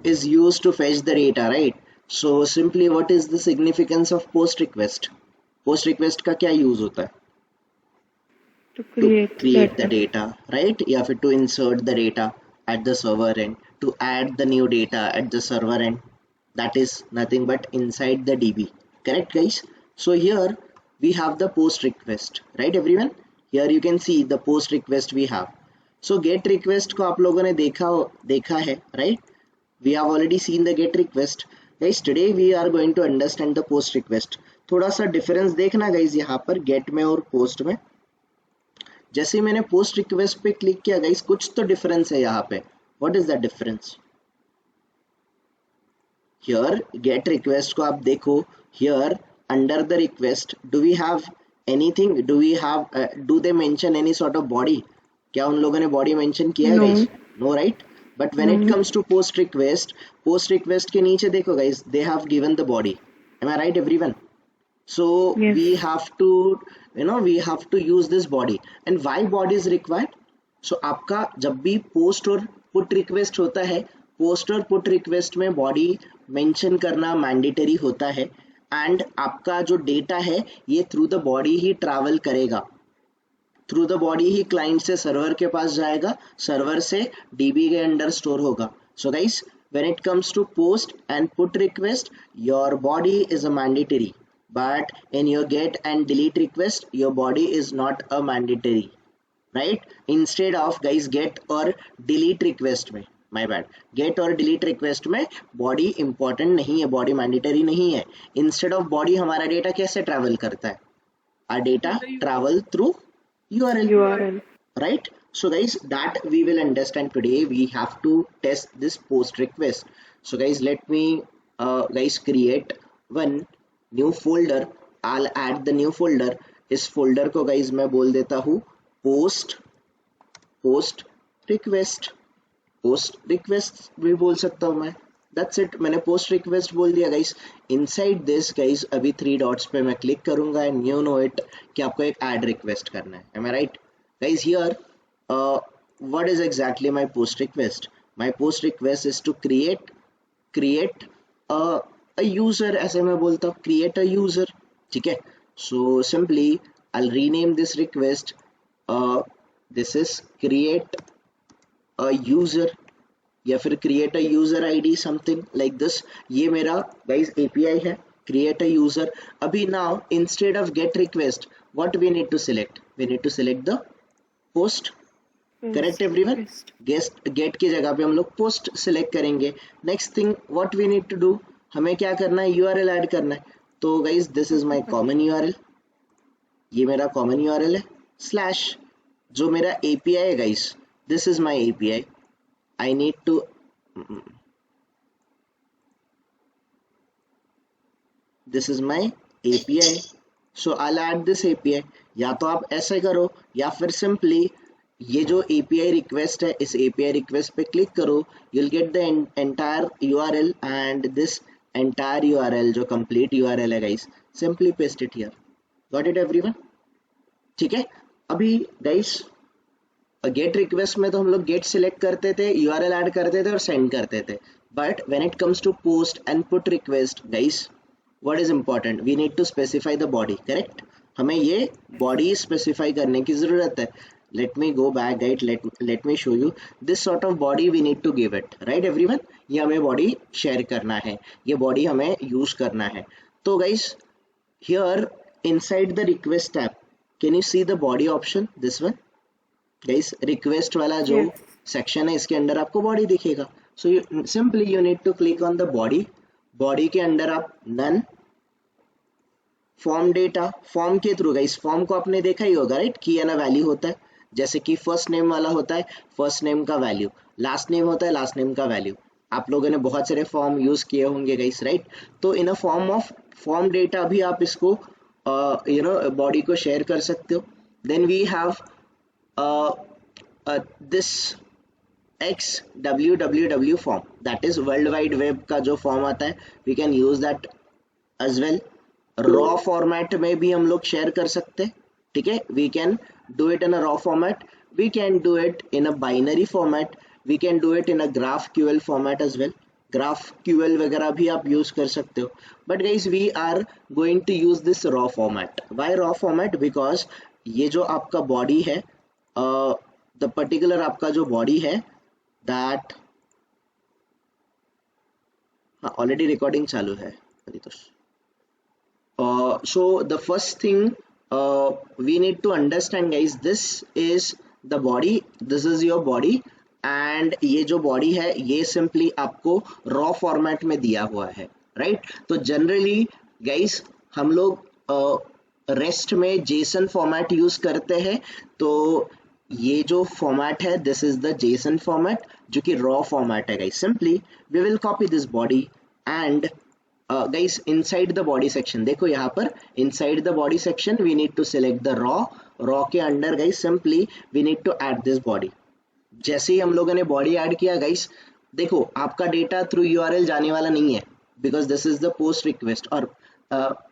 is used to fetch the data, right? So simply what is the significance of post request? Post request का क्या use होता है? To To create create the data. data, right? या फिर to insert the data at the server end, to add the new data at the server end. That is nothing but inside the DB. Correct, guys? So here we have the post request, right everyone? Here you can see the post request we have. So get request को आप लोगों ने देखा है, right? We have already seen the get request. Guys, today we are going to understand the post request. थोड़ा सा difference देखना guys यहाँ पर गेट में और पोस्ट में. जैसे मैंने पोस्ट रिक्वेस्ट पे क्लिक किया गाइस, कुछ तो डिफरेंस है यहाँ पे. What is the difference? Here get request को आप देखो, here under the request do we have anything, do they mention any sort of body? क्या उन लोगों ने बॉडी मेंशन किया है No. Guys? No, right? But when it No. Comes to post request के नीचे देखो guys, they have given the body. M I right everyone? So Yes. we have to, we have to use this body. And why body is required? So आपका जब भी post और put request होता है, post और put request में body mention करना mandatory होता है. एंड आपका जो डेटा है ये थ्रू द बॉडी ही ट्रैवल करेगा, थ्रू द बॉडी ही क्लाइंट से सर्वर के पास जाएगा, सर्वर से डीबी के अंडर स्टोर होगा. So guys, when it comes to post and put request, your body is a mandatory, but in your get and delete request, your body is not a mandatory, right? Instead of guys get or delete request में, my bad, get और delete request में body important नहीं है, body mandatory नहीं है. Instead of body हमारा data कैसे travel करता है? Our data travel through URL. URL. Right? So guys, that we will understand today. We have to test this post request. So guys, let me guys create one new folder. I'll add the new folder. इस folder को guys मैं बोल देता हूँ post request भी बोल सकता हूँ मैं. That's it. मैंने post request बोल दिया guys. Inside this guys, अभी 3 dots पे मैं click करूँगा and you know it कि आपको एक add request करना है. Am I right? Guys, here what is exactly my post request? My post request is to create a user. ऐसे मैं बोलता हूँ create a user. ठीक है? So simply I'll rename this request. This is create a user या फिर create a user ID, something like this. ये मेरा guys API है, create a user. अभी now instead of get request, what we need to select? We need to select the post. Correct everyone? Get की जगह पे हम लोग post select करेंगे. Next thing what we need to do, हमें क्या करना है? यूआरएल ऐड करना है. तो guys this is my common URL, ये मेरा कॉमन यूआरएल है. स्लैश जो मेरा एपीआई है guys, this is my API. I need to this is my API. So I will add this API. या तो आप ऐसे करो या फिर सिंपली ये जो API रिक्वेस्ट है, इस API रिक्वेस्ट पे क्लिक करो, you'll get the entire URL and this entire URL जो complete URL है guys, simply paste it here. Got it everyone? ठीक है? अभी guys गेट रिक्वेस्ट में तो हम लोग गेट सिलेक्ट करते थे, URL ऐड करते थे और सेंड करते थे. But when it comes to post and put request guys, what is important? We need to specify the body. Correct? हमें ये बॉडी स्पेसिफाई करने की जरूरत है. Let me go back guys, let me show you this sort of body we need to give it, right everyone? ये हमें body share करना है, ये बॉडी हमें यूज करना है. तो guys here inside the request tab, can you see the body option? This one guys, request वाला जो सेक्शन है इसके अंदर आपको बॉडी दिखेगा. So simply you need to click on the body. Body के अंदर आप नन फॉर्म डेटा, फॉर्म के थ्रू गाइस, फॉर्म को आपने देखा ही होगा राइट, की ना वैल्यू होता है. जैसे कि फर्स्ट नेम वाला होता है, फर्स्ट नेम का वैल्यू, लास्ट नेम होता है, लास्ट नेम का वैल्यू. आप लोगों ने बहुत सारे फॉर्म यूज किए होंगे गाइस राइट. तो in a form of form data भी आप इसको बॉडी को शेयर कर सकते हो. Then we have this XWWW form, that is world wide web का जो फॉर्म आता है, we can use that as well. Raw format में भी हम लोग शेयर कर सकते हैं. ठीक है? we can do it in a raw format, we can do it in a binary format, we can do it in a GraphQL format as well. Graph QL वगैरह भी आप यूज कर सकते हो, but guys we are going to use this raw format. Why raw format? Because ये जो आपका body है, द पर्टिकुलर आपका जो बॉडी है दैट, हाँ ऑलरेडी रिकॉर्डिंग चालू है Paritosh. So the first thing we need to understand guys, this is the body, this is your body, and ये जो body है ये simply आपको raw format में दिया हुआ है, right? तो generally guys हम लोग REST में JSON format use करते हैं, तो ये जो format है this is the JSON format जो कि raw format है guys. Simply we will copy this body and guys inside the body section, देखो यहाँ पर inside the body section we need to select the raw के अंदर guys simply we need to add this body. जैसे ही हम लोगों ने body add किया guys, देखो आपका data through URL जाने वाला नहीं है because this is the post request, or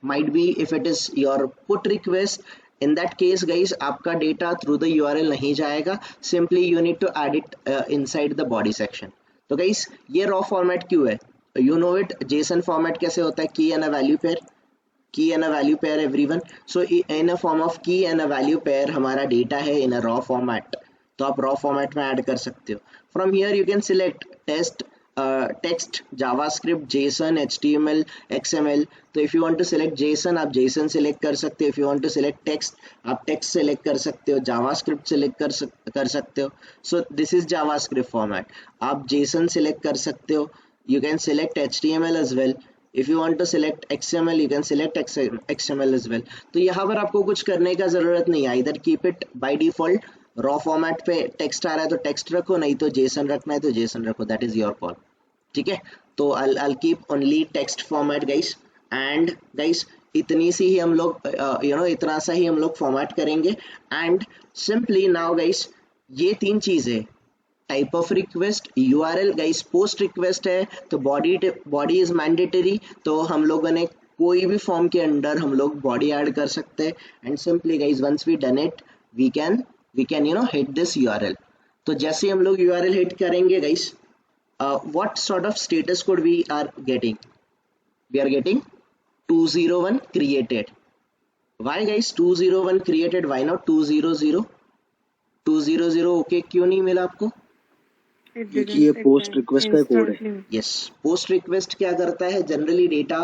might be if it is your put request, in that case guys आपका data through the URL नहीं जाएगा, simply you need to add it inside the body section. तो guys ये raw format क्यों है? You know it, JSON format कैसे होता है? key and a value pair, key and a value pair everyone. So in a form of key and a value pair हमारा data है in a raw format, तो आप raw format में add कर सकते हो. From here you can select text, JavaScript, JSON, HTML, XML. तो if you want to select JSON आप JSON select कर सकते हो, if you want to select text आप text select कर सकते हो, JavaScript select कर सकते हो. So this is JavaScript format. आप JSON select कर सकते हो, you can select HTML as well. If you want to select XML you can select XML as well. तो यहाँ पर आपको कुछ करने का ज़रूरत नहीं है, इधर keep it by default. raw format पे text आ रहा है तो text रखो, नहीं तो JSON रखना है तो JSON रखो, that is your call. ठीक है, तो I'll keep only text format guys. and guys इतनी सी ही हम लोग इतना सा ही हम लोग फॉर्मेट करेंगे. एंड सिंपली नाउ गाइस ये तीन चीज़ें, type of request, URL guys post request है तो बॉडी इज मैंडेटरी, तो हम लोगों ने कोई भी फॉर्म के अंडर हम लोग बॉडी ऐड कर सकते हैं. And simply guys once we done it we can hit this URL. तो जैसे हम लोग URL हिट करेंगे guys, what sort of status code we are getting? We are getting 201 created. Why guys 201 created? Why not 200? 200 okay क्यों नहीं मिला आपको? क्योंकि ये पोस्ट रिक्वेस्ट का कोड है. यस, पोस्ट रिक्वेस्ट क्या करता है? जनरली डेटा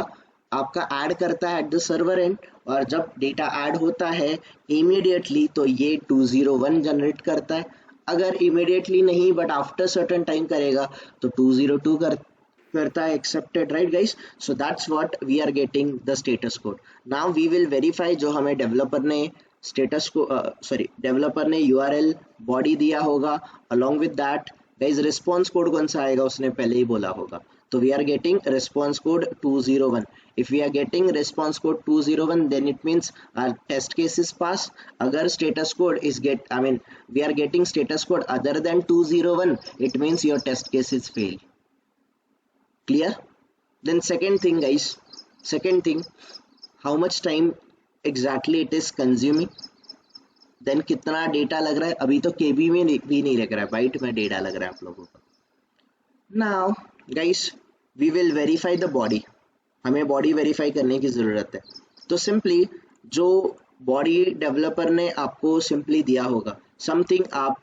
आपका ऐड करता है एट द सर्वर एंड, और जब डेटा ऐड होता है इमीडिएटली तो ये 201 जनरेट करता है. अगर इमीडिएटली नहीं बट आफ्टर सर्टेन टाइम करेगा तो 202 करता है. Accepted, right guys? So that's what we are getting the status code. Now we will verify जो हमें डेवलपर ने स्टेटस को डेवलपर ने URL बॉडी दिया होगा. Along with that guys response code कौन सा आएगा उसने पहले ही बोला होगा, तो we are getting response code 201. If we are getting response code 201 then it means our test case is pass. अगर status code is we are getting status code other than 201 it means your test case is fail. Clear? Then second thing guys, how much time exactly it is consuming, then कितना data लग रहा है. अभी तो KB में भी नहीं लग रहा है, बाइट में डेटा लग रहा है आप लोगों का. Now guys we will verify the body. हमें बॉडी वेरीफाई करने की ज़रूरत है. तो सिंपली जो बॉडी डेवलपर ने आपको सिंपली दिया होगा समथिंग, आप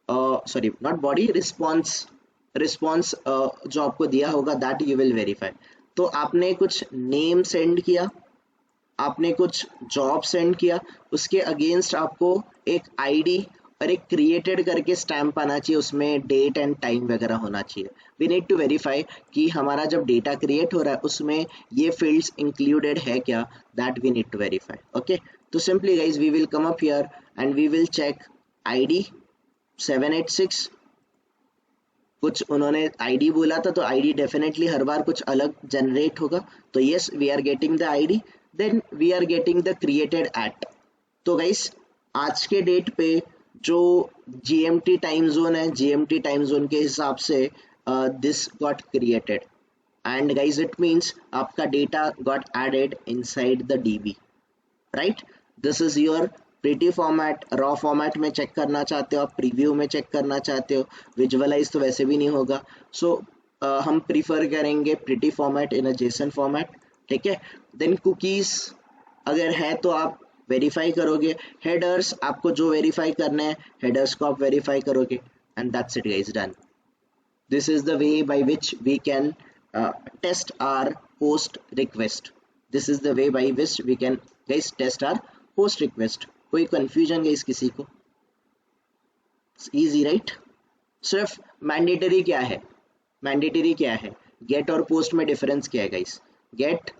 नॉट बॉडी, रिस्पॉन्स जो आपको दिया होगा दैट यू विल वेरीफाई. तो आपने कुछ नेम सेंड किया, आपने कुछ जॉब सेंड किया, उसके अगेंस्ट आपको एक आईडी और एक क्रिएटेड करके स्टैम्प आना चाहिए, उसमें डेट एंड टाइम वगैरह होना चाहिए. वी नीड टू वेरीफाई कि हमारा जब डेटा क्रिएट हो रहा है उसमें ये फील्ड्स इंक्लूडेड है क्या, that we need to verify. Okay, तो simply guys we will come up here and we will check ID 786. कुछ उन्होंने ID बोला था तो ID डेफिनेटली हर बार कुछ अलग जनरेट होगा. तो yes we are getting the ID, then we are getting the created at. तो गाइस आज के डेट पे जो GMT टाइम जोन है, GMT टाइम जोन के हिसाब से this got created and guys it means आपका data got added inside the DB, right? This is your pretty format. Raw format में चेक करना चाहते हो आप, प्रीव्यू में चेक करना चाहते हो, विजुअलाइज तो वैसे भी नहीं होगा. सो हम प्रीफर करेंगे pretty format in a JSON format, ठीक है। देन कुकीज अगर है तो आप वेरीफाई करोगे, हेडर्स आपको जो वेरीफाई करने हैं हेडर्स को आप वेरीफाई करोगे, and that's it guys, done. This is the way by which we can test our post request. This is the way by which we can guys test our post request. कोई confusion guys किसी को? It's easy right? सिर्फ mandatory क्या है? Mandatory क्या है? Get और post में difference क्या है guys? Get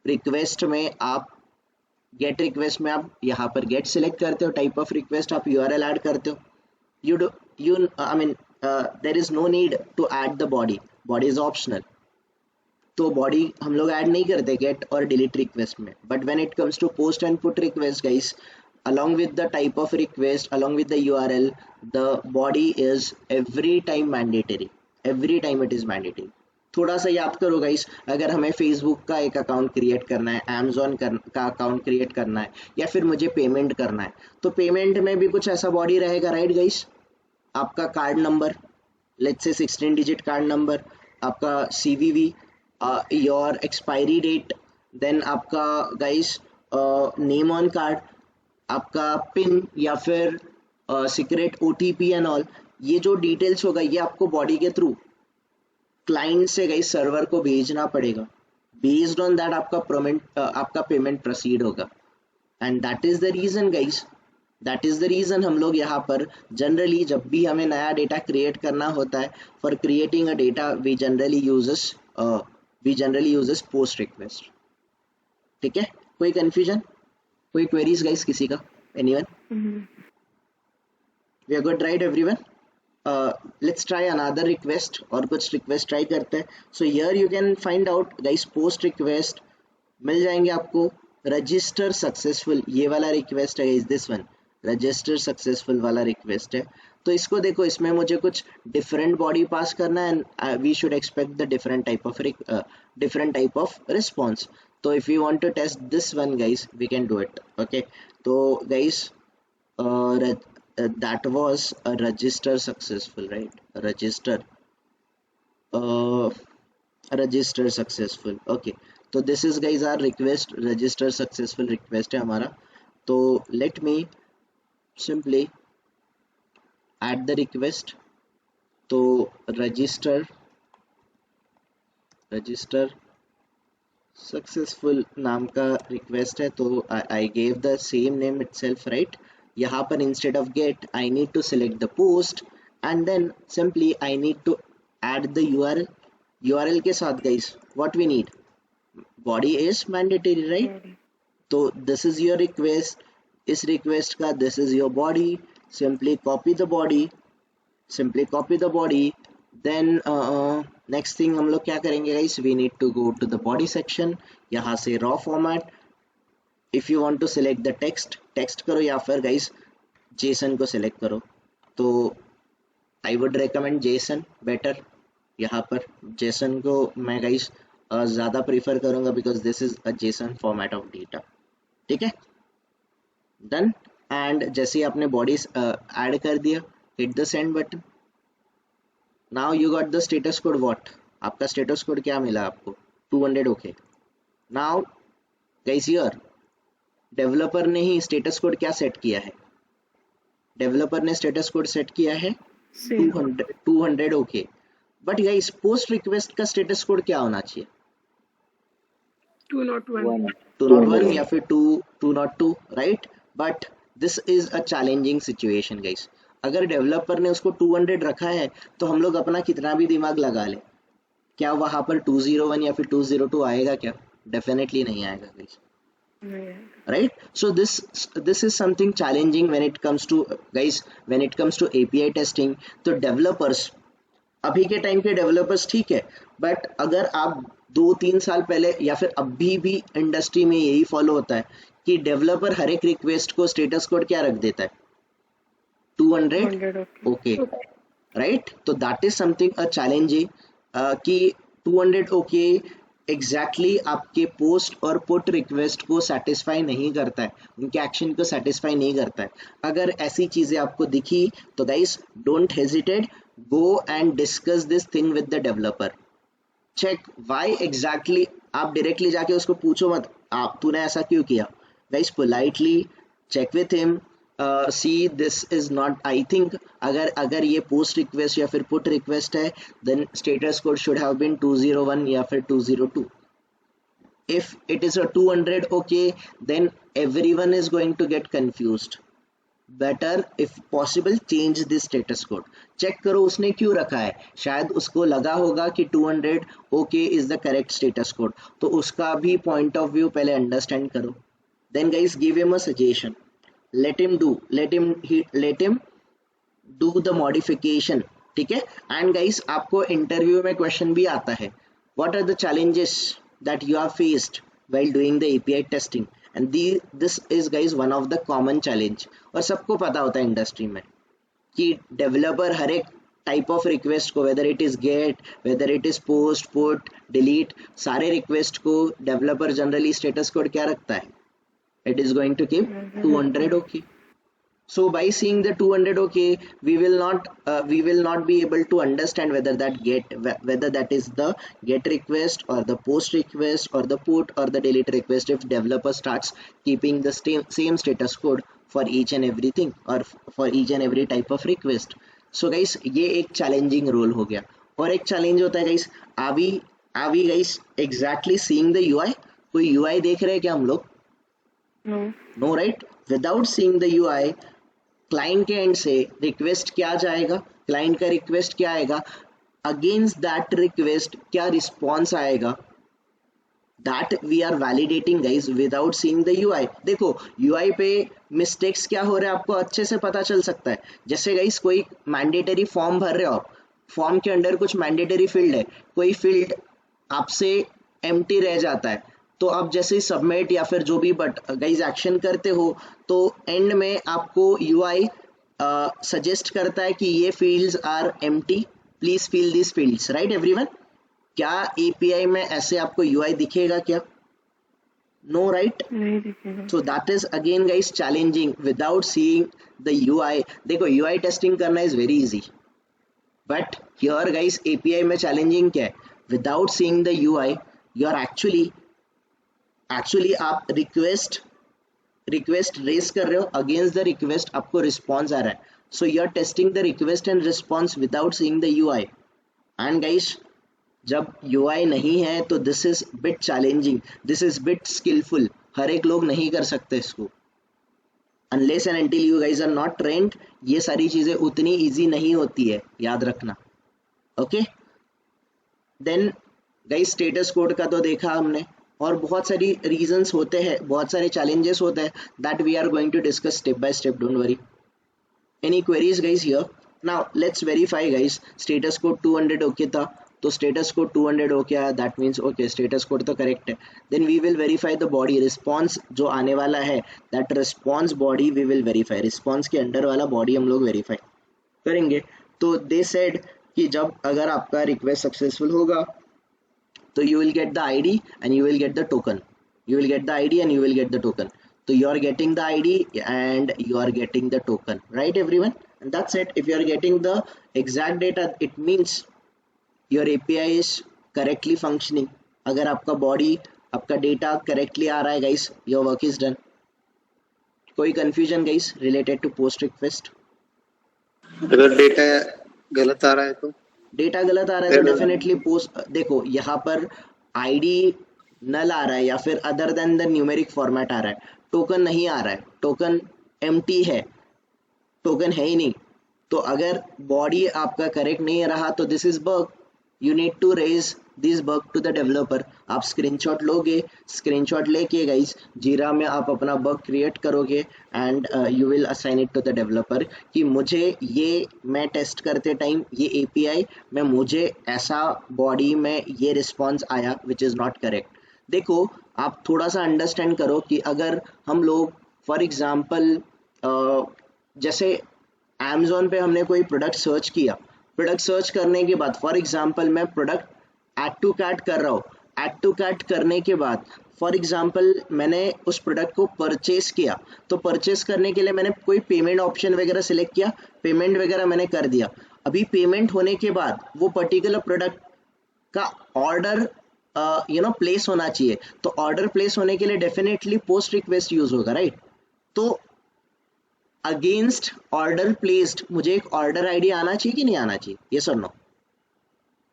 request में आप get request में आप यहाँ पर get select करते हो, type of request आप URL add करते हो. There is no need to add the body is optional, तो बॉडी हम लोग ऐड नहीं करते गेट और डिलीट रिक्वेस्ट में। But when it comes to post and put request guys, along with the type of request, along with the URL, the body is every time mandatory, every time it is mandatory। थोड़ा सा याद करो guys, अगर हमें Facebook का एक account create करना है, अमेजोन का अकाउंट क्रिएट करना है, या फिर मुझे पेमेंट करना है, तो पेमेंट में भी कुछ ऐसा बॉडी रहेगा राइट गाइस। आपका card number, let's say 16 digit card number, आपका CVV, your expiry date, then आपका गाइस नेम ऑन कार्ड, आपका पिन या फिर सीक्रेट OTP एंड ऑल, ये जो डिटेल्स होगा ये आपको बॉडी के थ्रू क्लाइंट से गाइस सर्वर को भेजना पड़ेगा। बेस्ड ऑन दैट आपका पेमेंट प्रोसीड होगा, and that is the reason guys, that is the reason हम लोग यहाँ पर जनरली जब भी हमें नया डेटा क्रिएट करना होता है, for creating a data we generally uses post request. ठीक है, कोई कंफ्यूजन, कोई क्वेरीज गाइस किसी का, anyone? We are good right everyone? Let's try another request, और कुछ रिक्वेस्ट ट्राई करते हैं। So here you can find out guys post request मिल जाएंगे आपको। रजिस्टर सक्सेसफुल ये वाला रिक्वेस्ट है, is this one register successful वाला रिक्वेस्ट है। तो इसको देखो, इसमें मुझे कुछ डिफरेंट बॉडी पास करना है, and we should expect the different type of response. तो if you want to test this one guys we can do it, okay. तो guys that was a register successful, right? Register successful, okay। तो this is guys our request, register successful request है हमारा। तो let me simply add the request। तो register successful नाम का request है, तो I gave the same name itself, right? यहाँ पर instead of get I need to select the post, and then simply I need to add the URL के साथ guys what we need, body is mandatory, right? तो this is your request, इस request का this is your body, simply copy the body, then next thing हम लोग क्या करेंगे guys, we need to go to the body section, यहाँ से raw format, if you want to select the text करो, या फिर गाइस JSON को select करो। तो I would recommend JSON better, यहाँ पर JSON को मैं गाइस ज़्यादा प्रीफर करूँगा, because this is a JSON format of data, ठीक है। डन, एंड जैसे आपने बॉडीज ऐड कर दिया, hit the send button. Now you got the status code what, आपका स्टेटस कोड क्या मिला आपको, 200, okay. Now guys here developer ने ही स्टेटस कोड क्या सेट किया है, डेवलपर ने स्टेटस कोड सेट किया है 200, okay. But guys post request का स्टेटस कोड क्या होना चाहिए, 201 या फिर 202, right? But this is a challenging situation guys. अगर डेवलपर ने उसको 200 रखा है तो हम लोग अपना कितना भी दिमाग लगा ले, क्या वहां पर 201 या फिर 202 आएगा क्या? डेफिनेटली नहीं आएगा guys, right? So this is something challenging when it comes to guys, when it comes to API testing। तो डेवलपर्स, अभी के टाइम के डेवलपर्स ठीक है, बट अगर आप 2-3 साल पहले या फिर अभी भी इंडस्ट्री में यही फॉलो होता है कि डेवलपर हर एक रिक्वेस्ट को स्टेटस कोड क्या रख देता है, 200, ओके, राइट? तो that is something a challenging कि 200 ओके एग्जैक्टली आपके पोस्ट और पुट रिक्वेस्ट को सेटिस्फाई नहीं करता है, उनके एक्शन को सेटिस्फाई नहीं करता है। अगर ऐसी चीज़ें आपको दिखी तो guys don't hesitate, go and discuss this thing with the developer. Check why exactly. आप directly जाके उसको पूछो मत आप तूने ऐसा क्यों किया. Guys, politely check with him. See, this is not, I think अगर ये post request या फिर put request है, then status code should have been 201 या फिर 202. If it is a 200, okay, then everyone is going to get confused. Better if possible change this status code. Check करो उसने क्यों रखा है, शायद उसको लगा होगा कि 200 okay is the correct status code, तो उसका भी point of view पहले understand करो. Then guys, give him a suggestion. Let him do the modification. ठीक है. And guys, आपको interview में question भी आता है. What are the challenges that you have faced while doing the API testing? And this is guys one of the common challenge. और सबको पता होता है इंडस्ट्री में कि डेवलपर हर एक टाइप ऑफ रिक्वेस्ट को, whether it is get, whether it is post, put, delete, सारे रिक्वेस्ट को डेवलपर जनरली स्टेटस कोड क्या रखता है, it is going to give 200 okay. So by seeing the 200 okay, we will not be able to understand whether that is the get request or the post request or the put or the delete request if developer starts keeping the same status code for each and everything or for each and every type of request. So guys, ये एक challenging role हो गया. और एक challenge होता है guys, are we guys exactly seeing the UI? कोई UI देख रहे हैं क्या हम लोग? No, right? Without seeing the UI, client के एंड से रिक्वेस्ट क्या जाएगा, क्लाइंट का रिक्वेस्ट क्या आएगा, अगेंस्ट दैट रिक्वेस्ट क्या रिस्पॉन्स आएगा, that we are validating guys without seeing the UI. देखो यूआई पे मिस्टेक्स क्या हो रहे हैं आपको अच्छे से पता चल सकता है. जैसे गाइज कोई मैंडेटरी फॉर्म भर रहे हो आप, फॉर्म के अंडर कुछ मैंडेटरी फील्ड है, कोई फील्ड आपसे एम्प्टी रह जाता है, तो आप जैसे सबमिट या फिर जो भी बट गाइज एक्शन करते हो तो एंड में आपको यूआई सजेस्ट करता है कि ये fields are empty, please fill this fields, right everyone. क्या एपीआई में ऐसे आपको यूआई दिखेगा क्या? No, right? So that is again guys challenging without seeing the UI. देखो यूआई टेस्टिंग करना is very easy, but here guys API में challenging क्या है, without seeing the UI you are actually आप रिक्वेस्ट रेज कर रहे हो, against the request आपको रिस्पॉन्स आ रहा है. So you are testing the request and response without seeing the UI. And guys जब यूआई नहीं है तो this is bit challenging, this is bit skillful. हर एक लोग नहीं कर सकते इसको, unless and until you guys are not trained. ये सारी चीजें उतनी ईजी नहीं होती है, याद रखना. Okay, then guys status code का तो देखा हमने, और बहुत सारी रीजंस होते हैं, बहुत सारे चैलेंजेस होते हैं that we are going to discuss step by step. Don't worry. Any queries guys here? Now let's verify guys. Status code 200 okay था, तो स्टेटस कोड 200 ओके आया, that means okay status code तो correct है. Then we will verify the body response जो आने वाला है, that response body we will verify. Response के अंडर वाला बॉडी हम लोग वेरीफाई करेंगे. तो दे सेड कि जब अगर आपका रिक्वेस्ट सक्सेसफुल होगा तो you will get the ID and you will get the token. You will get the ID and you will get the token. So you are getting the ID and you are getting the token, right everyone? And that's it. If you are getting the exact data, it means your API is correctly functioning. अगर आपका body, आपका data correctly आ रहा है guys, your work is done. कोई confusion guys related to post request? अगर data गलत आ रहा है तो? डेटा गलत आ रहा है तो डेफिनेटली पोस्ट, देखो यहाँ पर आईडी नल आ रहा है या फिर other than the numeric format आ रहा है, टोकन नहीं आ रहा है, टोकन एम्प्टी है, टोकन है ही नहीं. तो अगर बॉडी आपका करेक्ट नहीं रहा तो this is bug. You need to raise this bug to the developer. आप स्क्रीनशॉट लोगे, स्क्रीनशॉट लेके गाइस जीरा में आप अपना बग क्रिएट करोगे and you will assign it to the developer कि मुझे ये, मैं टेस्ट करते टाइम ये एपीआई में मुझे ऐसा बॉडी में ये रिस्पॉन्स आया विच इज़ नॉट करेक्ट. देखो आप थोड़ा सा अंडरस्टैंड करो कि अगर हम लोग फॉर एग्जाम्पल जैसे अमेजोन पे हमने कोई प्रोडक्ट सर्च किया, प्रोडक्ट सर्च करने के बाद फॉर एग्जांपल मैं प्रोडक्ट ऐड टू कार्ट कर रहा हूँ, ऐड टू कार्ट करने के बाद फॉर एग्जांपल मैंने उस प्रोडक्ट को परचेस किया, तो परचेस करने के लिए मैंने कोई पेमेंट ऑप्शन वगैरह सिलेक्ट किया, पेमेंट वगैरह मैंने कर दिया. अभी पेमेंट होने के बाद वो पर्टिकुलर प्रोडक्ट का ऑर्डर प्लेस होना चाहिए, तो ऑर्डर प्लेस होने के लिए डेफिनेटली पोस्ट रिक्वेस्ट यूज होगा, राइट? तो अगेंस्ट ऑर्डर प्लेस्ड मुझे एक ऑर्डर आईडी आना चाहिए कि नहीं आना चाहिए, यस और no?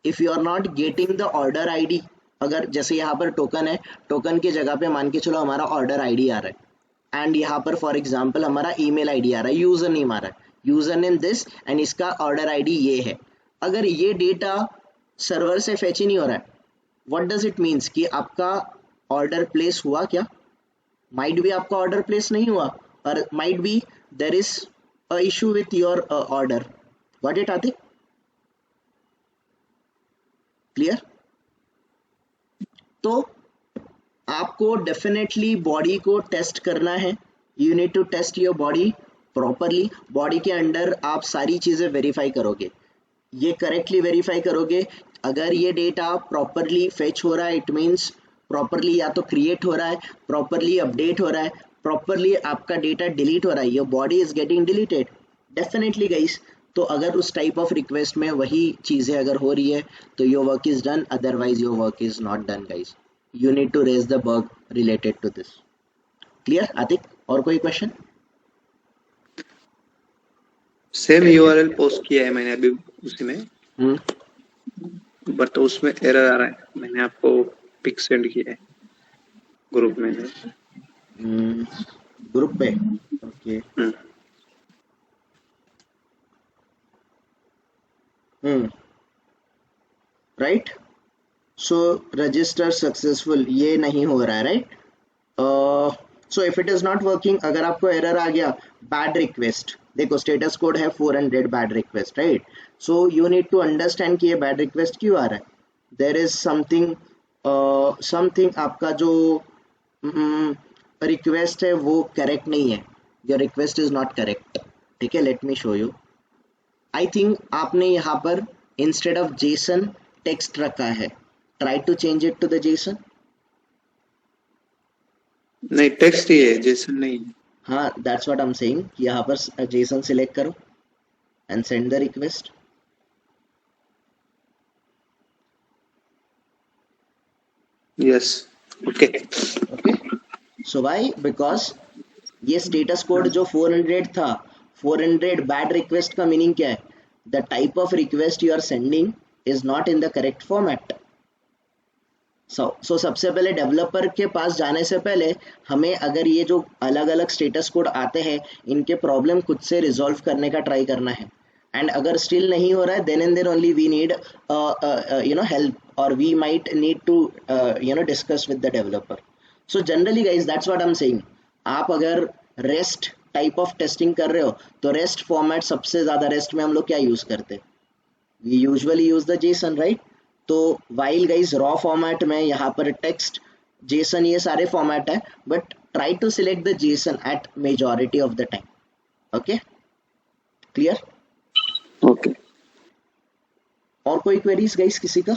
If you are not getting the order ID, अगर जैसे यहाँ पर टोकन है, टोकन की जगह पे मान के चलो हमारा ऑर्डर आईडी आ रहा है, एंड यहाँ पर फॉर एग्जांपल हमारा ईमेल आईडी आ रहा है, यूजर नेम आ रहा है, यूजर नेम दिस एंड इसका ऑर्डर आईडी ये है। अगर ये डेटा सर्वर से फेच ही नहीं हो रहा है, व्हाट डज इट मीन्स कि आपका ऑर्डर प्लेस हुआ क्या? माइट बी आपका ऑर्डर प्लेस नहीं हुआ, और might be there is a issue with your order. What it आते क्लियर? तो आपको डेफिनेटली बॉडी को टेस्ट करना है, you need to test your body properly. Body के अंडर आप सारी चीज़ें वेरीफाई करोगे, ये करेक्टली वेरीफाई करोगे। अगर ये डेटा प्रॉपरली फेच हो रहा है, इट मीन्स प्रॉपरली या तो क्रिएट हो रहा है, प्रॉपरली अपडेट हो रहा है, प्रॉपरली आपका डेटा डिलीट हो रहा है, your body is getting deleted definitely guys. तो अगर उस टाइप ऑफ रिक्वेस्ट में वही चीज़ें अगर हो रही है तो your work is done, otherwise your work is not done guys. You need to raise the bug related to this. Clear Atiq? और कोई क्वेश्चन? सेम यूआरएल पोस्ट किया है मैंने अभी उसी में, बट उसमें एरर आ रहा है। मैंने आपको पिक सेंड किया है ग्रुप में। ग्रुप पे okay. Right, so register successful ये नहीं हो रहा है, right? So if it is not working, अगर आपको एरर आ गया बैड रिक्वेस्ट, देखो स्टेटस कोड है 400 bad request, right? So you need to understand कि ये बैड रिक्वेस्ट क्यों आ रहा है। देयर इज समथिंग आपका जो रिक्वेस्ट है वो करेक्ट नहीं है, your request is not correct. ठीक है, let me show you. I think आपने यहाँ पर इंस्टेड ऑफ जेसन टेक्स्ट रखा है, try to change it to the JSON. नहीं, टेक्स्ट ही है, जेसन नहीं। हाँ, that's what I am saying, यहाँ पर जेसन सिलेक्ट करो and send the request. Yes, okay. So why? Because ये स्टेटस कोड जो 400 था, 400 बैड रिक्वेस्ट का मीनिंग क्या है? The type of request you are sending is not in the correct format. So सबसे पहले डेवलपर के पास जाने से पहले हमें अगर ये जो अलग अलग स्टेटस कोड आते हैं इनके प्रॉब्लम खुद से रिजॉल्व करने का ट्राई करना है। एंड अगर स्टिल नहीं हो रहा है, then and then only we need help, और we might need to discuss with the developer. So generally guys that's what I am saying, आप अगर रेस्ट टाइप ऑफ टेस्टिंग कर रहे हो तो रेस्ट फॉर्मेट, सबसे ज़्यादा रेस्ट में हम लोग क्या यूज़ करते हैं? We usually use the JSON, right? तो वाइल गाइज रॉ फॉर्मेट में यहाँ पर टेक्स्ट, जेसन, ये सारे फॉर्मेट है, but try to select the JSON at majority of the time. Okay, clear? Okay. और कोई क्वेरीज गाइज किसी का?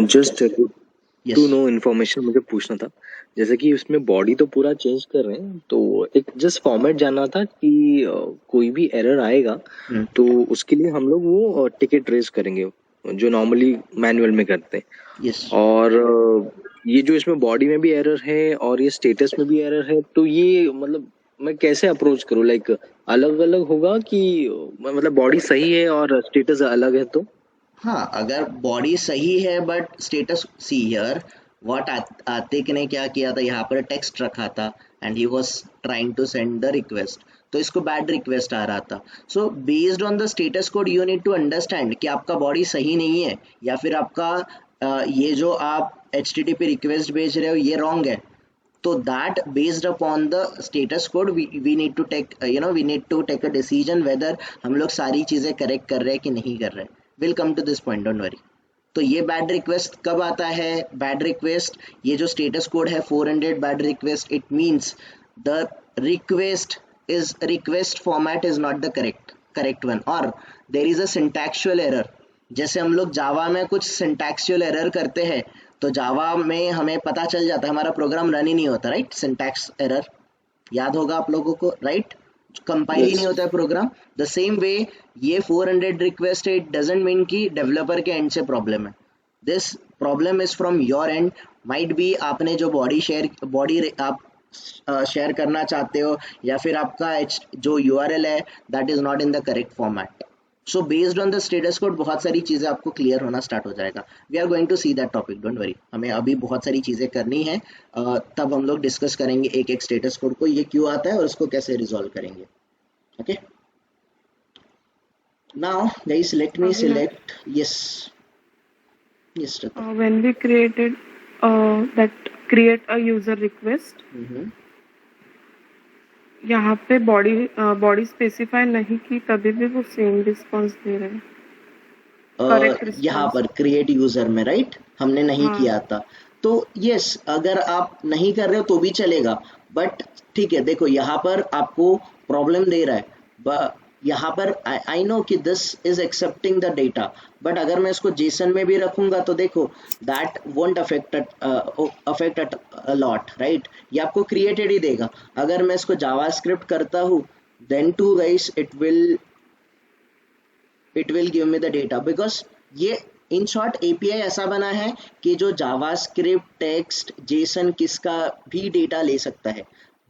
जस्ट टू नो इन्फॉर्मेशन मुझे पूछना था, जैसे कि उसमें बॉडी तो पूरा चेंज कर रहे हैं, तो एक जस्ट फॉर्मेट जानना था कि कोई भी एरर आएगा तो उसके लिए हम लोग वो टिकट रेज करेंगे जो नॉर्मली मैनुअल में करते हैं। yes. और ये जो इसमें बॉडी में भी एरर है और ये स्टेटस में भी एरर है, तो ये मतलब मैं कैसे अप्रोच करूँ? लाइक अलग अलग होगा कि मतलब बॉडी सही है और स्टेटस अलग है तो? हाँ, अगर बॉडी सही है but status, see here what Atiq ने क्या किया था, यहाँ पर टेक्स्ट रखा था and he was trying to send the request, तो इसको बैड रिक्वेस्ट आ रहा था। So based on the status code you need to understand कि आपका बॉडी सही नहीं है या फिर आपका ये जो आप HTTP रिक्वेस्ट भेज रहे हो ये रॉन्ग है। तो that based upon the status code we need to take we need to take a decision whether हम लोग सारी चीज़ें करेक्ट कर रहे हैं कि नहीं कर रहे हैं। Will come to this point, don't worry. तो ये बैड रिक्वेस्ट कब आता है? बैड रिक्वेस्ट, ये जो स्टेटस कोड है 400 bad request, it means the request format is not the correct one, और देयर इज अ सिंटैक्चुअल एरर। जैसे हम लोग जावा में कुछ सिंटैक्चुअल एरर करते हैं तो जावा में हमें पता चल जाता है, हमारा प्रोग्राम रन ही नहीं होता, राइट? सिंटैक्स एरर याद होगा आप लोगों को, राइट? कंपाइल ही Yes. नहीं होता है प्रोग्राम। द सेम वे ये 400 रिक्वेस्ट है, इट डजंट मीन कि डेवलपर के एंड से प्रॉब्लम है। This problem is from your and. Might be आपने जो बॉडी आप शेयर करना चाहते हो, या फिर आपका जो URL है that is not in the correct format. So based on the status code बहुत सारी चीज़ें आपको क्लियर होना स्टार्ट हो जाएगा। We are going to see that topic, don't worry. हमें अभी बहुत सारी चीज़ें करनी है, तब हम लोग डिस्कस करेंगे एक एक स्टेटस कोड को, ये क्यों आता है और उसको कैसे रिजॉल्व करेंगे। Okay, now guys let me select yes Ritu. When we created that create a user request, यहाँ पे बॉडी स्पेसिफाई नहीं की तभी भी वो सेम रिस्पांस दे रहे हैं। Correct response. यहाँ पर क्रिएट यूजर में राइट हमने नहीं हाँ। किया था, तो यस अगर आप नहीं कर रहे हो तो भी चलेगा, बट ठीक है देखो यहाँ पर आपको प्रॉब्लम दे रहा है। यहाँ पर आई नो कि this is accepting the data, but अगर मैं इसको जेसन में भी रखूंगा तो देखो that won't affect a lot right, ये आपको क्रिएटेड ही देगा। अगर मैं इसको जावास्क्रिप्ट करता हूँ then too guys it will give me the data, because ये इन शॉर्ट API ऐसा बना है कि जो जावास्क्रिप्ट टेक्स्ट जेसन किसका भी डेटा ले सकता है।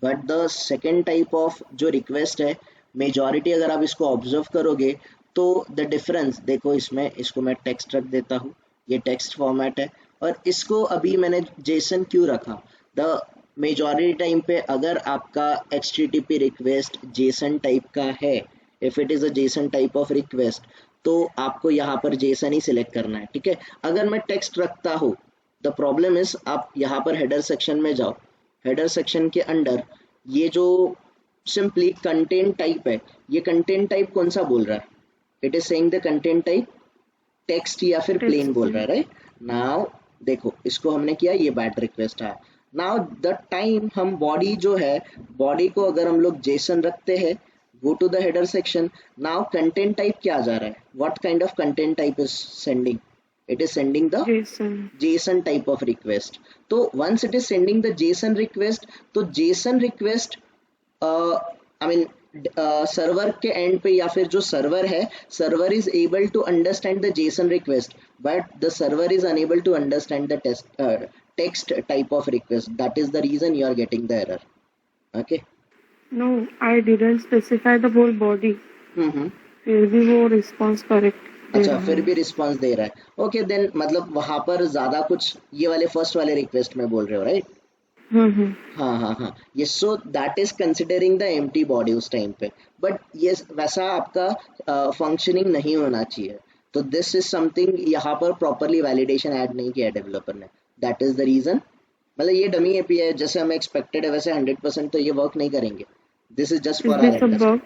But the second type of जो रिक्वेस्ट है मेजॉरिटी अगर आप इसको ऑब्जर्व करोगे तो द डिफरेंस देखो, इसमें इसको मैं टेक्स्ट रख देता हूँ, ये टेक्स्ट फॉर्मेट है, और इसको अभी मैंने जेसन क्यों रखा, द मेजॉरिटी टाइम पे अगर आपका HTTP रिक्वेस्ट जेसन टाइप का है, if it is a Jason type of request, तो आपको यहाँ पर जेसन ही सिलेक्ट करना है। ठीक है, अगर मैं टेक्स्ट रखता हूँ द प्रॉब्लम इज, आप यहाँ पर हेडर सेक्शन में जाओ, हेडर सेक्शन के अंडर ये जो सिंपली कंटेंट टाइप है, ये कंटेंट टाइप कौन सा बोल रहा है, it is saying the content type text या फिर प्लेन बोल रहा है राइट। नाउ देखो इसको हमने किया, ये बैड रिक्वेस्ट आया। नाउ द टाइम हम बॉडी जो है, बॉडी को अगर हम लोग जेसन रखते हैं, go to the header section, now content type क्या जा रहा है, what kind of content type is sending, it is sending the JSON type of request। तो once it is sending the JSON request, तो JSON request I mean server के end पे या फिर जो सर्वर है, server is able to understand the JSON request, but the server is unable to understand the text type of request, that is the reason you are getting the error. Okay, No, I didn't specify the whole body. फिर भी वो response correct. अच्छा, फिर भी response दे रहा है। Okay then मतलब वहां पर ज्यादा कुछ ये वाले फर्स्ट वाले रिक्वेस्ट में बोल रहे हो राइट। हाँ ये सो that is considering the empty body उस टाइम पे, बट ये वैसा आपका फंक्शनिंग नहीं होना चाहिए। तो दिस इज समथिंग यहाँ पर प्रॉपरली वैलिडेशन ऐड नहीं किया डेवलपर ने, दैट इज द रीजन। मतलब ये डमी API है, जैसे हमें एक्सपेक्टेड है वैसे 100% तो ये वर्क नहीं करेंगे। This is just for our understanding.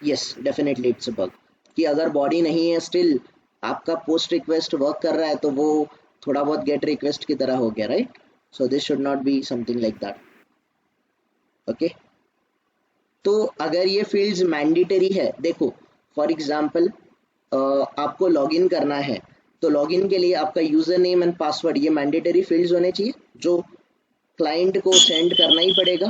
Yes definitely it's a bug कि अगर बॉडी नहीं है स्टिल आपका पोस्ट रिक्वेस्ट वर्क कर रहा है, तो वो थोड़ा बहुत गेट रिक्वेस्ट की तरह हो गया right. So this should not be something like that. Okay, तो अगर ये फील्ड्स मैंडेटरी है, देखो फॉर एग्जांपल आपको लॉगिन करना है, तो लॉगिन के लिए आपका यूजर नेम एंड पासवर्ड ये मैंडेटरी फील्ड्स होने चाहिए जो क्लाइंट को सेंड करना ही पड़ेगा,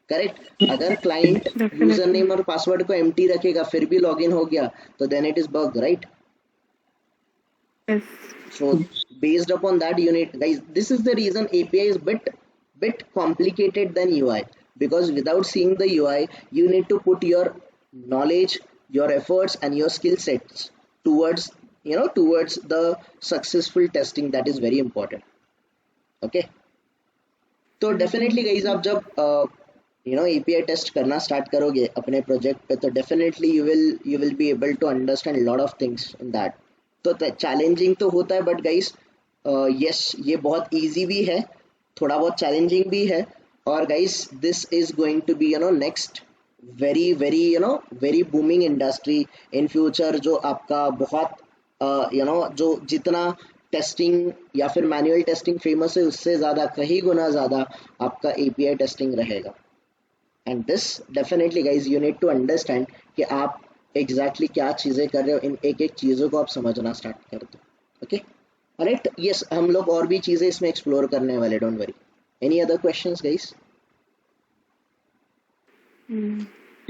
करेक्ट। अगर क्लाइंट यूजर नेम और पासवर्ड को एम्प्टी रखेगा फिर भी लॉगिन हो गया तो then it is bug right. So based upon that you need, guys, this is the reason API is bit complicated than UI, because without seeing the UI you need to put your knowledge, your efforts and your skill sets towards towards the successful testing, that is very important। okay, तो definitely guys आप जब API test करना start करोगे अपने project पे, तो definitely you will be able to understand lot of things in that। तो challenging तो होता है, बट गाइस यस ये बहुत इजी भी है, थोड़ा बहुत चैलेंजिंग भी है। और guys this is going to be next very very very booming industry in future, जो आपका बहुत जो जितना टेस्टिंग या फिर मैनुअल टेस्टिंग फेमस है उससे ज़्यादा कहीं गुना ज़्यादा आपका API टेस्टिंग रहेगा। And this definitely guys you need to understand कि आप एग्जैक्टली क्या चीज़ें कर रहे हो, इन एक एक चीज़ों को आप समझना स्टार्ट कर दो। ओके राइट, यस हम लोग और भी चीज़ें इसमें एक्सप्लोर करने वाले, don't worry. Any other questions guys?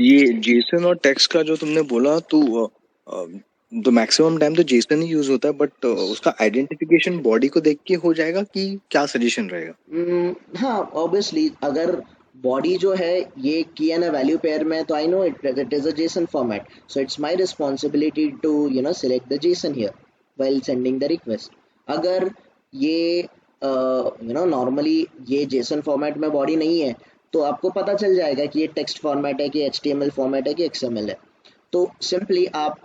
ये जेसन और टेक्स्ट का जो तुमने बोला तो मैक्सिमम टाइम तो जेसन ही यूज होता है, बट उसका आइडेंटिफिकेशन बॉडी को देख के हो जाएगा कि क्या सजेशन रहेगा? हाँ ऑब्वियसली अगर बॉडी जो है ये की है ना वैल्यू पेयर में, तो I know it is a JSON format, so it's my responsibility to select the JSON here while sending the request. अगर ये नॉर्मली ये जेसन फॉर्मेट में बॉडी नहीं है, तो आपको पता चल जाएगा कि ये टेक्स्ट फॉर्मेट है कि HTML फॉर्मेट है कि XML है। तो सिंपली आप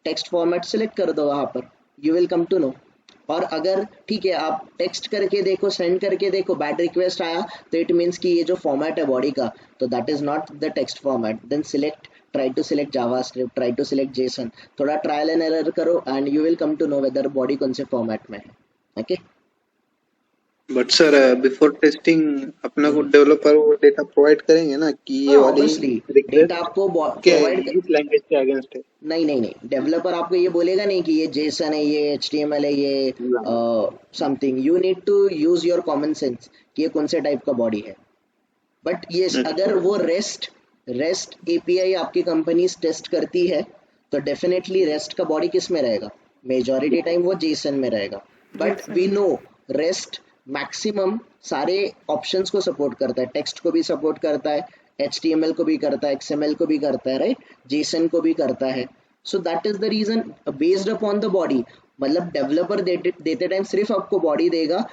टेक्स्ट फॉर्मेट सेलेक्ट कर दो वहाँ पर, you will come to know. और अगर ठीक है आप टेक्स्ट करके देखो, सेंड करके देखो, बैड रिक्वेस्ट आया, तो इट मीन्स कि ये जो फॉर्मेट है बॉडी का, तो that is not the text format, then select try to select JavaScript, try to select JSON, थोड़ा ट्रायल एंड एरर करो and you will come to know whether body कौन से फॉर्मेट में है। Okay but sir before testing अपना को developer वो data provide करेंगे ना कि ये वाली ऑब्वियसली रिक्वेस्ट डेटा आपको क्या प्रोवाइड इस लैंग्वेज के अगेंस्ट है? नहीं, डेवलपर आपको ये बोलेगा नहीं कि ये जेसन है, ये HTML है, ये something. You need to use your common sense कि ये कौन से टाइप का बॉडी है। बट ये अगर वो रेस्ट API आपकी कंपनी टेस्ट करती है, तो डेफिनेटली रेस्ट का बॉडी किस में रहेगा, मेजॉरिटी टाइम वो जेसन में रहेगा। But we know REST maximum सारे ऑप्शंस को सपोर्ट करता है, टेक्स्ट को भी सपोर्ट करता है, HTML को भी करता है, XML को भी करता है, राइट, जेसन को भी करता है। So that is the reason based upon the body, मतलब डेवलपर देते टाइम सिर्फ आपको बॉडी देगा,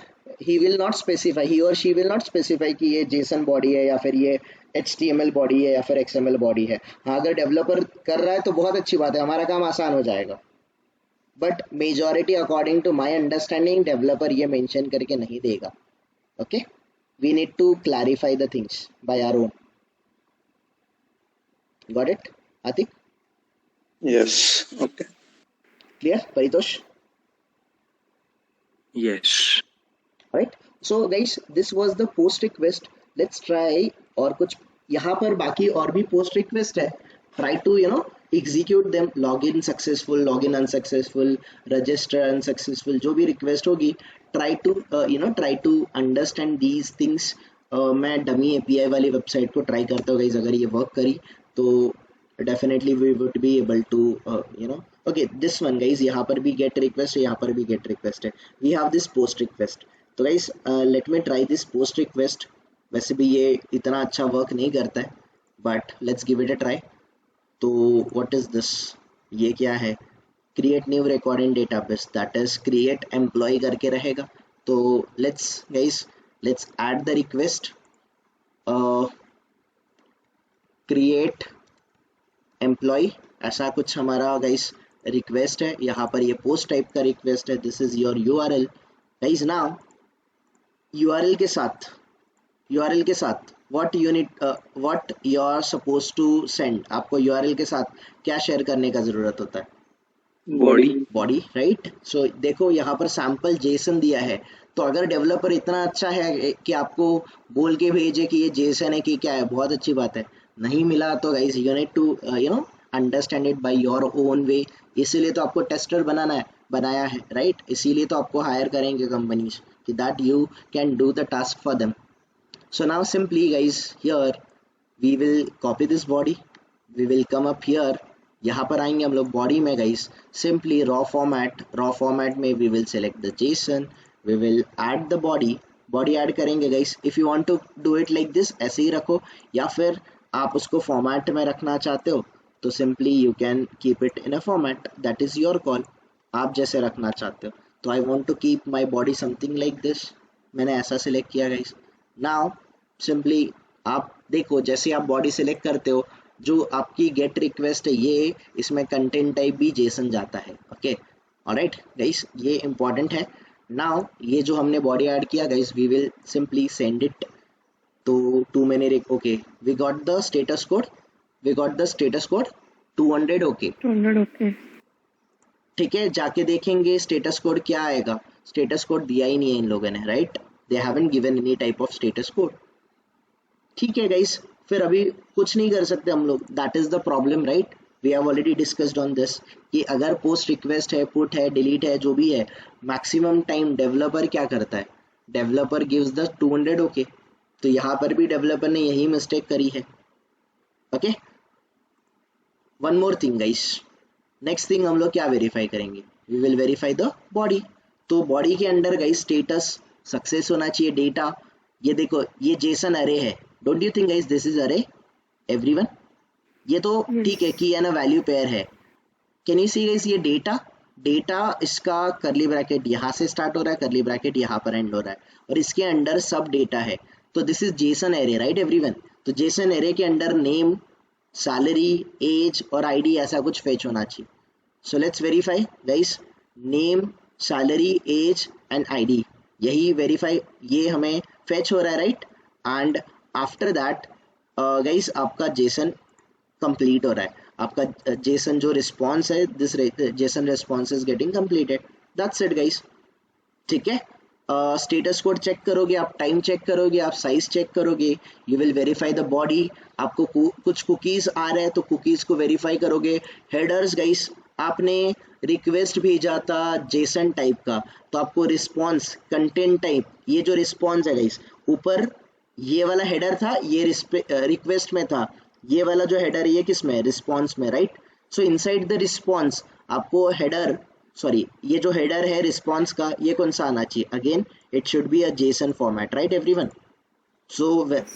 he will not specify, he और शी विल नॉट स्पेसिफाई कि ये जेसन बॉडी है या फिर ये HTML बॉडी है या फिर XML बॉडी है। हाँ अगर डेवलपर कर रहा है तो बहुत अच्छी बात है, हमारा काम आसान हो जाएगा। But majority according to my understanding developer ये मेंशन करके नहीं देगा। Okay we need to clarify the things by our own. Got it Atiq? Yes okay clear Paritosh? Yes. Right so guys this was the post request. Let's try और कुछ यहाँ पर बाकी और भी पोस्ट रिक्वेस्ट है, try to execute them, login successful, login unsuccessful, register unsuccessful, जो भी रिक्वेस्ट होगी try to understand these things। मैं डमी API वाली वेबसाइट को ट्राई करता हूँ गाइस, अगर ये वर्क करी तो definitely we would be able to okay this one guys, यहाँ पर भी गेट रिक्वेस्ट है, यहाँ पर भी गेट रिक्वेस्ट है, we have this post request. तो guys let me try this post request. वैसे भी ये इतना अच्छा वर्क नहीं करता है, but let's give it a try. तो व्हाट इज दिस, ये क्या है, create new record in database, that is create employ करके रहेगा। तो let's guys let's add the request, create employ, ऐसा कुछ हमारा गाइस रिक्वेस्ट है। यहाँ पर ये पोस्ट टाइप का रिक्वेस्ट है, this is your URL guys. Now URL के साथ what you are supposed to send, आपको URL के साथ क्या शेयर करने का जरूरत होता है, बॉडी राइट। सो देखो यहाँ पर सैम्पल जेसन दिया है, तो अगर डेवलपर इतना अच्छा है कि आपको बोल के भेजे कि ये जेसन है कि क्या है, बहुत अच्छी बात है। नहीं मिला तो guys you need to understand it by your own way, इसीलिए तो आपको टेस्टर बनाया है राइट, इसीलिए तो आपको हायर करेंगे कंपनीज कि that you can do the task for them. So now simply guys here we will copy this body, we will come up here, यहाँ पर आएंगे हम लोग बॉडी में गाइस, simply raw format में we will select the JSON, we will add the body add करेंगे guys. if you want to do it like this ऐसे ही रखो, या फिर आप उसको फॉर्मेट में रखना चाहते हो तो simply you can keep it in a format, that is your call, आप जैसे रखना चाहते हो। तो I want to keep my body something like this, मैंने ऐसा सिलेक्ट किया गाइस। नाउ सिंपली आप देखो जैसे आप बॉडी सिलेक्ट करते हो, जो आपकी गेट रिक्वेस्ट है ये इसमें कंटेंट टाइप भी जेसन जाता है। ओके ऑलराइट गाइस, ये इंपॉर्टेंट है। नाउ ये जो हमने बॉडी ऐड किया guys, we will simply send it तो मैंने okay we got the status code 200 okay ठीक है। जाके देखेंगे स्टेटस कोड क्या आएगा, स्टेटस कोड दिया ही नहीं है इन लोगों ने right, they haven't given any type of status code. ठीक है गाइस, फिर अभी कुछ नहीं कर सकते हम लोग, that is the problem right, we have already discussed on this कि अगर पोस्ट रिक्वेस्ट है, पुट है, डिलीट है, जो भी है, मैक्सिमम टाइम डेवलपर क्या करता है, डेवलपर गिव्स द 200 ओके। तो यहाँ पर भी डेवलपर ने यही मिस्टेक करी है। Okay one more thing guys, next thing हम लोग क्या वेरीफाई करेंगे, we will verify the body. तो बॉडी के अंदर गाइस स्टेटस सक्सेस होना चाहिए, डेटा, ये देखो ये जेसन अरे है, don't you think guys this is अरे एवरीवन? ये तो ठीक है Yes. कि है ना वैल्यू पेयर है, कैन यू सी गाइस ये डेटा, डेटा इसका करली ब्रैकेट यहाँ से स्टार्ट हो रहा है, करली ब्रैकेट यहाँ पर एंड हो रहा है, और इसके अंदर सब डेटा है, तो this is JSON array right everyone. तो जेसन एरे के अंदर नेम, सैलरी, एज और आईडी ऐसा कुछ फेच होना चाहिए। So let's verify guys, name, salary, age and ID, यही वेरीफाई, ये हमें फेच हो रहा है right. And after that guys आपका जेसन कंप्लीट हो रहा है, आपका जेसन जो रिस्पॉन्स है, this JSON response is getting completed, that's it guys. ठीक है, स्टेटस कोड चेक करोगे आप, टाइम चेक करोगे आप, साइज चेक करोगे, you will verify the body. आपको कुछ कुकीज आ रहे हैं तो कुकीज को वेरीफाई करोगे। हेडर्स गाइस, आपने रिक्वेस्ट भेजा था जेसन टाइप का, तो आपको रिस्पॉन्स कंटेंट टाइप, ये जो रिस्पॉन्स है गाइस, ऊपर ये वाला हेडर था, ये रिक्वेस्ट में था, ये वाला जो हेडर ये किस में, रिस्पॉन्स में right. So inside the response आपको हेडर, सॉरी ये जो हेडर है रिस्पॉन्स का, ये कौन सा आना चाहिए, again it should be a JSON format right everyone. So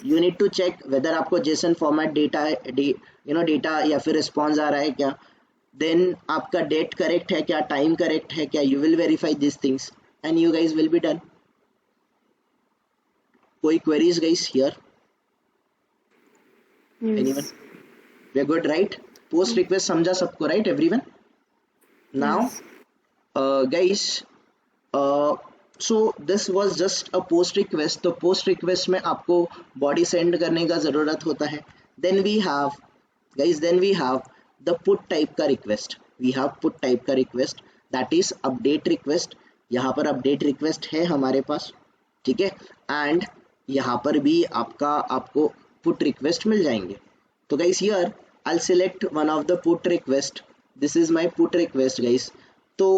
you need to check whether आपको जेसन फॉर्मेट डेटा डेटा या फिर रिस्पॉन्स आ रहा है क्या, देन आपका डेट करेक्ट है क्या, टाइम करेक्ट है क्या, you will verify this things and you guys will be done. कोई queries guys here, anyone? Yes. We are good right, post request समझा सबको right everyone? Now Yes. guys, so this was just a post request, तो post request में आपको body send करने का ज़रूरत होता है। then we have guys, then we have the put type का request, we have put type का request, that is update request। यहाँ पर update request है हमारे पास, ठीक है, and यहाँ पर भी आपको put request मिल जाएंगे। तो guys here I'll select one of the put request, this is my put request guys। तो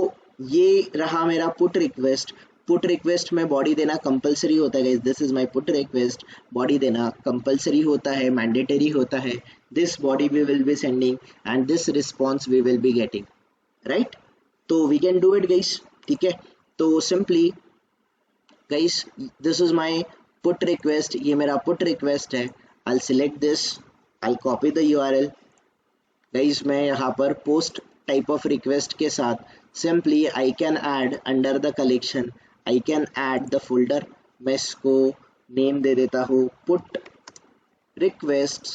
ये रहा मेरा पुट रिक्वेस्ट, पुट रिक्वेस्ट में बॉडी देना कंपलसरी होता है guys, this is my put request, body देना कंपलसरी होता है, मैंडेटरी होता है, this body we will be sending and this response we will be getting right. तो we can do it guys, ठीक है। तो simply guys this is my put request, ये मेरा पुट रिक्वेस्ट है, I will select this, I will copy the URL guys. मैं यहाँ पर पोस्ट टाइप ऑफ रिक्वेस्ट के साथ simply I can add under the collection, I can add the folder, मैं इसको नेम दे देता हूँ put requests,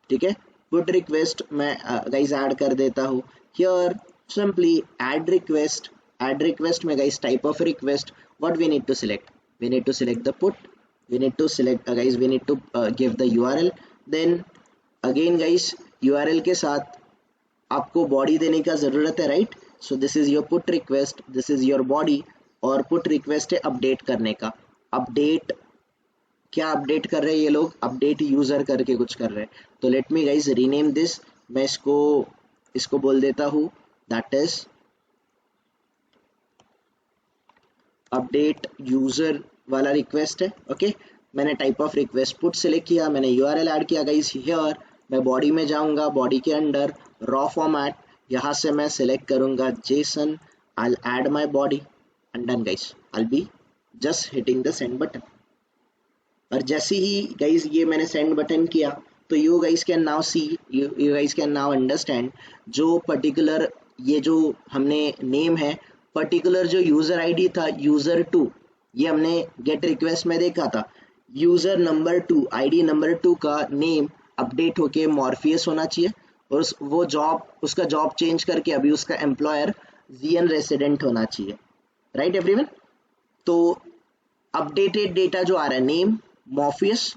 ठीक है, put request मैं guys ऐड कर देता हूँ here, simply add request में guys type of request, what we need to select, we need to select the put, we need to select guys, we need to give the URL, then again guys URL के साथ आपको body देने का ज़रूरत है right. So this is your put request, this is your body, और put request है update करने का। अपडेट क्या अपडेट कर रहे हैं ये लोग, अपडेट यूज़र करके कुछ कर रहे हैं। तो let me guys rename this, मैं इसको बोल देता हूँ दैट इज अपडेट यूज़र वाला रिक्वेस्ट है। ओके, मैंने type of request put select किया, मैंने यूआरएल ऐड किया गाइज हियर, मैं बॉडी में जाऊंगा, बॉडी के अंदर रॉ फॉर्मेट, यहाँ से मैं सिलेक्ट करूंगा JSON, I will add my body and done guys, I will be just hitting the send button. और जैसे ही गाइस ये मैंने सेंड बटन किया तो you guys can now see, you guys can now understand जो particular ये जो हमने नेम है, पर्टिकुलर जो यूज़र आईडी था यूज़र 2, ये हमने गेट रिक्वेस्ट में देखा था, यूज़र नंबर 2 आईडी नंबर 2 का नेम अपडेट होके मॉर्फियस होना चाहिए, और वो उसका जॉब चेंज करके अभी उसका एम्प्लॉयर जीएन रेसिडेंट होना चाहिए राइट एवरीवन। तो अपडेटेड डेटा जो आ रहा है, name Morpheus,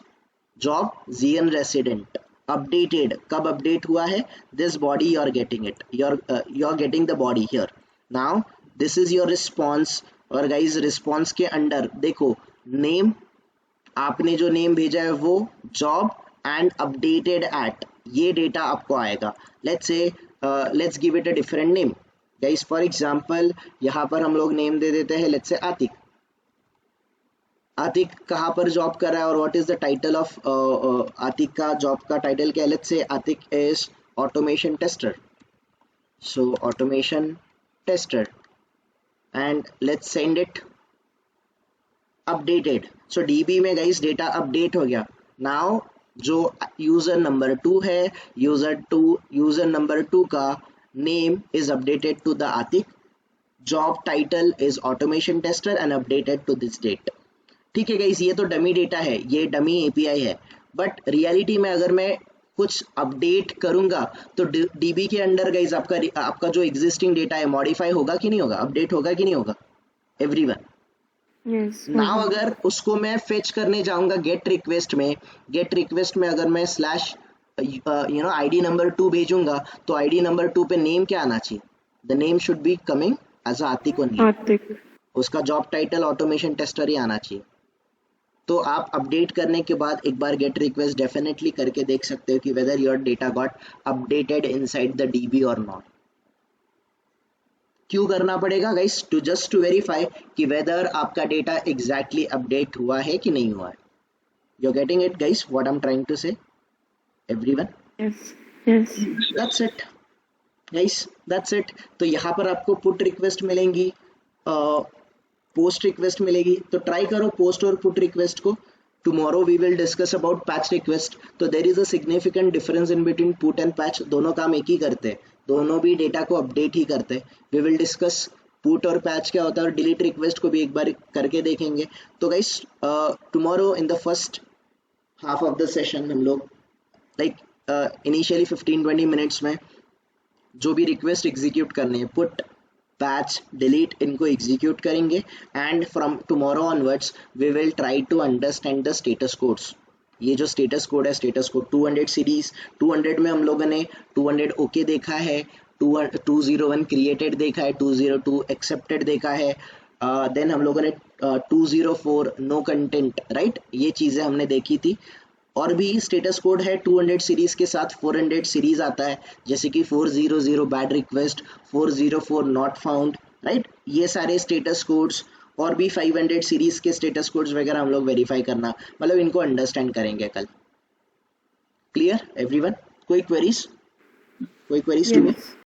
job zion resident, updated कब अपडेट हुआ है, this body you are getting it, you are getting the body here. Now this is your response, और गाइज रिस्पॉन्स के अंडर देखो नेम, आपने जो नेम भेजा है वो, जॉब एंड अपडेटेड एट, ये डेटा आपको आएगा। Let's give it a different name guys, for example यहाँ पर हम लोग नेम दे देते हैं लेट्स से आतिक। आतिक कहाँ पर जॉब कर रहा है और what is the title of Atiq का जॉब का टाइटल क्या है, let's say Atiq is automation tester. So automation tester, and let's send it updated. So DB में guys डेटा अपडेट हो गया. Now जो यूजर नंबर 2 है, यूजर नंबर 2 का name is updated to the Atiq. Job title is automation tester and updated to this date. ठीक है guys, ये तो डमी डेटा है, ये डमी एपीआई है, बट रियलिटी में अगर मैं कुछ अपडेट करूंगा तो डीबी के अंडर गाइस आपका जो एग्जिस्टिंग डेटा है मॉडिफाई होगा कि नहीं होगा, अपडेट होगा कि नहीं होगा एवरीवन. यस. नाउ अगर उसको मैं फेच करने जाऊंगा गेट रिक्वेस्ट में अगर मैं स्लैश आईडी नंबर 2 भेजूंगा तो आईडी नंबर 2 पे नेम क्या आना चाहिए? The name should be coming as Atiq only. Atiq. उसका जॉब टाइटल ऑटोमेशन टेस्टर ही आना चाहिए. तो आप अपडेट करने के बाद एक बार गेट रिक्वेस्ट डेफिनेटली करके देख सकते हो कि whether your data got updated inside the DB और नॉट. क्यों करना पड़ेगा गाइस? टू वेरीफाई कि वेदर आपका डेटा एग्जैक्टली अपडेट हुआ है कि नहीं हुआ है. You getting it guys what I am trying to say everyone? Yes. Yes. That's it guys, that's it. तो यहाँ पर आपको पुट रिक्वेस्ट मिलेंगी, पोस्ट रिक्वेस्ट मिलेगी. तो ट्राई करो पोस्ट और पुट रिक्वेस्ट को. Tomorrow we will discuss about patch request. तो there is a significant difference in between put and patch. दोनों काम एक ही करते हैं, दोनों भी डेटा को अपडेट ही करते हैं. वी विल डिस्कस पुट और पैच क्या होता है और डिलीट रिक्वेस्ट को भी एक बार करके देखेंगे. तो guys tomorrow in the first half of the session हम लोग लाइक इनिशियली 15-20 मिनट्स में जो भी रिक्वेस्ट एग्जीक्यूट करने हैं, पुट, पैच, डिलीट, इनको एग्जीक्यूट करेंगे. And from tomorrow onwards we will try to understand the status codes. ये जो स्टेटस कोड है, स्टेटस कोड 200 सीरीज, 200 में हम लोगों ने 200 ओके देखा है, 201 क्रिएटेड देखा है, 202 एक्सेप्टेड देखा है, देन हम लोगों ने 204 नो कंटेंट, राइट, ये चीज़ें हमने देखी थी. और भी स्टेटस कोड है 200 सीरीज के साथ 400 सीरीज आता है, जैसे कि 400 bad request, 404 not found, right. ये सारे स्टेटस कोड्स और भी 500 सीरीज के स्टेटस कोड्स वगैरह हम लोग वेरीफाई करना, मतलब इनको अंडरस्टैंड करेंगे कल. Clear everyone? कोई क्वेरीज टू मी?